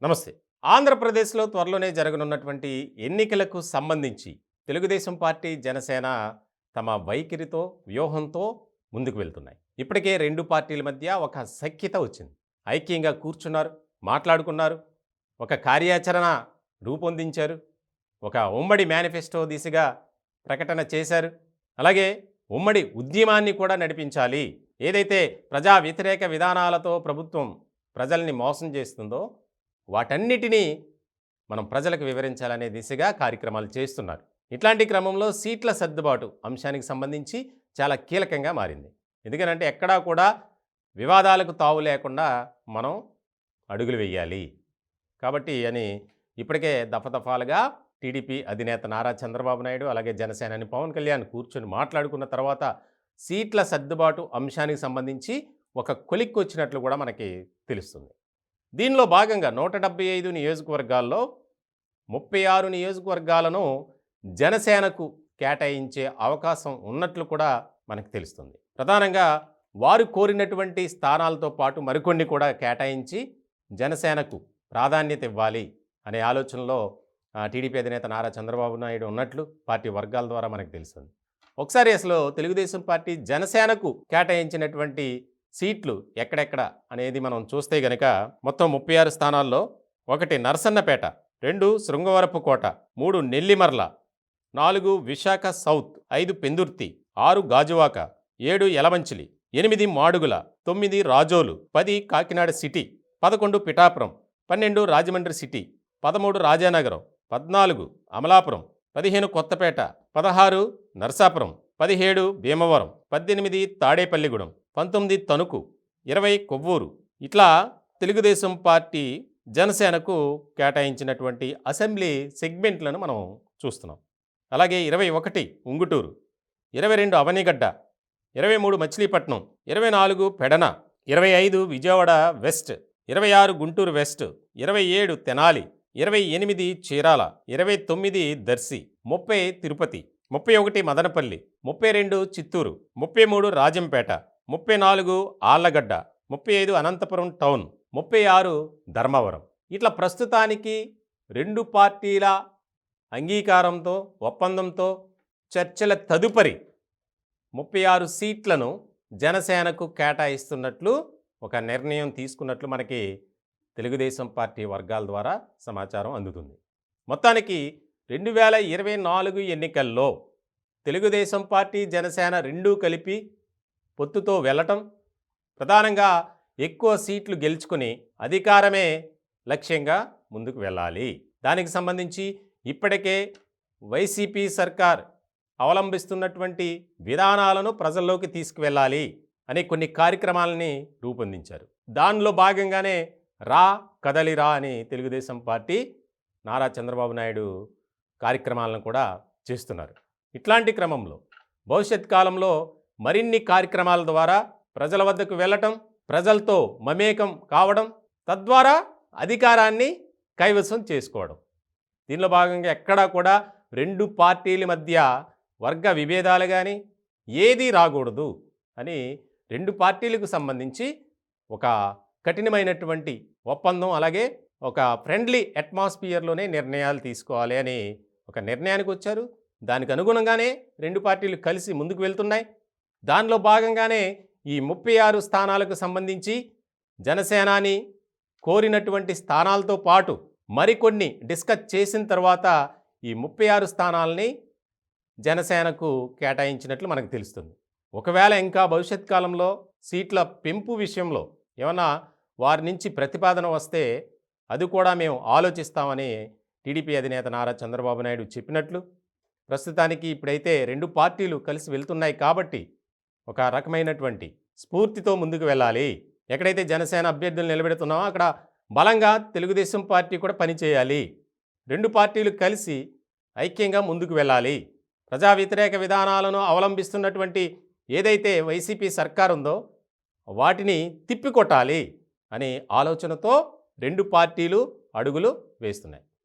నమస్తే. ఆంధ్రప్రదేశ్‌లో త్వరలోనే జరగనున్నటువంటి ఎన్నికలకు సంబంధించి తెలుగుదేశం పార్టీ, జనసేన తమ వైఖరితో, వ్యూహంతో ముందుకు వెళ్తున్నాయి. ఇప్పటికే 2 పార్టీల మధ్య ఒక సఖ్యత వచ్చింది. ఐక్యంగా కూర్చున్నారు, మాట్లాడుకున్నారు, ఒక కార్యాచరణ రూపొందించారు, ఒక ఉమ్మడి మేనిఫెస్టో దిశగా ప్రకటన చేశారు. అలాగే ఉమ్మడి ఉద్యమాన్ని కూడా నడిపించాలి. ఏదైతే ప్రజా వ్యతిరేక విధానాలతో ప్రభుత్వం ప్రజల్ని మోసం చేస్తుందో వాటన్నిటినీ మనం ప్రజలకు వివరించాలనే దిశగా కార్యక్రమాలు చేస్తున్నారు. ఇట్లాంటి క్రమంలో సీట్ల సర్దుబాటు అంశానికి సంబంధించి చాలా కీలకంగా మారింది. ఎందుకనంటే ఎక్కడా కూడా వివాదాలకు తావు లేకుండా మనం అడుగులు వేయాలి కాబట్టి అని ఇప్పటికే దఫాలుగా టీడీపీ అధినేత నారా చంద్రబాబు నాయుడు అలాగే జనసేనాని పవన్ కళ్యాణ్ కూర్చొని మాట్లాడుకున్న తర్వాత సీట్ల సర్దుబాటు అంశానికి సంబంధించి ఒక కొలిక్కి వచ్చినట్లు కూడా మనకి తెలుస్తుంది. దీనిలో భాగంగా 175 నియోజకవర్గాల్లో 36 నియోజకవర్గాలను జనసేనకు కేటాయించే అవకాశం ఉన్నట్లు కూడా మనకు తెలుస్తుంది. ప్రధానంగా వారు కోరినటువంటి స్థానాలతో పాటు మరికొన్ని కూడా కేటాయించి జనసేనకు ప్రాధాన్యత ఇవ్వాలి అనే ఆలోచనలో టీడీపీ అధినేత నారా చంద్రబాబు నాయుడు ఉన్నట్లు పార్టీ వర్గాల ద్వారా మనకు తెలుస్తుంది. ఒకసారి అసలు తెలుగుదేశం పార్టీ జనసేనకు కేటాయించినటువంటి సీట్లు ఎక్కడెక్కడ అనేది మనం చూస్తే గనక మొత్తం 36 స్థానాల్లో 1 Narasannapeta, 2 Srungavarapukota, 3 Nellimarla, 4 Visakha south, 5 Pendurthi, 6 Gajuwaka, 7 Yelamanchili, 8 Madugula, 9 Razole, 10 Kakinada city, 11 Pithapuram, 12 Rajahmundry city, 13 Rajanagaram, 14 Amalapuram, 15 Kothapeta, 16 Narasapuram, 17 Bhimavaram, 18 Tadepalligudem, 19 Tanuku, 20 Kovvur. ఇట్లా తెలుగుదేశం పార్టీ జనసేనకు కేటాయించినటువంటి అసెంబ్లీ సెగ్మెంట్లను మనం చూస్తున్నాం. అలాగే 21 Ungutur, 22 Avanigadda, 23 Machilipatnam, 24 Pedana, 25 Vijayawada west, 26 Guntur west, 27 Tenali, 28 Chirala, 29 Darsi, 30 Tirupati, 31 Madanapalle, 32 Chittoor, 33 Rajampet, 34 Allagadda, 35 Anantapur town, 36 Dharmavaram. ఇట్లా ప్రస్తుతానికి 2 పార్టీల అంగీకారంతో ఒప్పందంతో చర్చల తదుపరి 36 సీట్లను జనసేనకు కేటాయిస్తున్నట్లు ఒక నిర్ణయం తీసుకున్నట్లు మనకి తెలుగుదేశం పార్టీ వర్గాల ద్వారా సమాచారం అందుతుంది. మొత్తానికి 2024 ఎన్నికల్లో తెలుగుదేశం పార్టీ, జనసేన రెండూ కలిపి పొత్తుతో వెళ్ళటం, ప్రధానంగా ఎక్కువ సీట్లు గెలుచుకుని అధికారమే లక్ష్యంగా ముందుకు వెళ్ళాలి. దానికి సంబంధించి ఇప్పటికే వైసీపీ సర్కార్ అవలంబిస్తున్నటువంటి విధానాలను ప్రజల్లోకి తీసుకువెళ్ళాలి అనే కొన్ని కార్యక్రమాలని రూపొందించారు. దానిలో భాగంగానే రా కదలిరా అని తెలుగుదేశం పార్టీ నారా చంద్రబాబు నాయుడు కార్యక్రమాలను కూడా చేస్తున్నారు. ఇట్లాంటి క్రమంలో భవిష్యత్ కాలంలో మరిన్ని కార్యక్రమాల ద్వారా ప్రజల వద్దకు వెళ్ళటం, ప్రజలతో మమేకం కావడం, తద్వారా అధికారాన్ని కైవసం చేసుకోవడం. దీనిలో భాగంగా ఎక్కడా కూడా 2 పార్టీల మధ్య వర్గ విభేదాలు కానీ ఏదీ రాకూడదు అని 2 పార్టీలకు సంబంధించి ఒక కఠినమైనటువంటి ఒప్పందం, అలాగే ఒక ఫ్రెండ్లీ అట్మాస్ఫియర్లోనే నిర్ణయాలు తీసుకోవాలి అని ఒక నిర్ణయానికి వచ్చారు. దానికి అనుగుణంగానే 2 పార్టీలు కలిసి ముందుకు వెళ్తున్నాయి. దానిలో భాగంగానే ఈ 36 స్థానాలకు సంబంధించి జనసేనాని కోరినటువంటి స్థానాలతో పాటు మరికొన్ని డిస్కస్ చేసిన తర్వాత ఈ 36 స్థానాలని జనసేనకు కేటాయించినట్లు మనకు తెలుస్తుంది. ఒకవేళ ఇంకా భవిష్యత్ కాలంలో సీట్ల పెంపు విషయంలో ఏమన్నా వారి నుంచి ప్రతిపాదన వస్తే అది కూడా మేము ఆలోచిస్తామని టీడీపీ అధినేత నారా చంద్రబాబు నాయుడు చెప్పినట్లు, ప్రస్తుతానికి ఇప్పుడైతే 2 పార్టీలు కలిసి వెళ్తున్నాయి కాబట్టి ఒక రకమైనటువంటి స్ఫూర్తితో ముందుకు వెళ్ళాలి. ఎక్కడైతే జనసేన అభ్యర్థులు నిలబెడుతున్నామో అక్కడ బలంగా తెలుగుదేశం పార్టీ కూడా పనిచేయాలి. 2 పార్టీలు కలిసి ఐక్యంగా ముందుకు వెళ్ళాలి. ప్రజా వ్యతిరేక విధానాలను అవలంబిస్తున్నటువంటి ఏదైతే వైసీపీ సర్కార్ ఉందో వాటిని తిప్పికొట్టాలి అనే ఆలోచనతో 2 పార్టీలు అడుగులు వేస్తున్నాయి.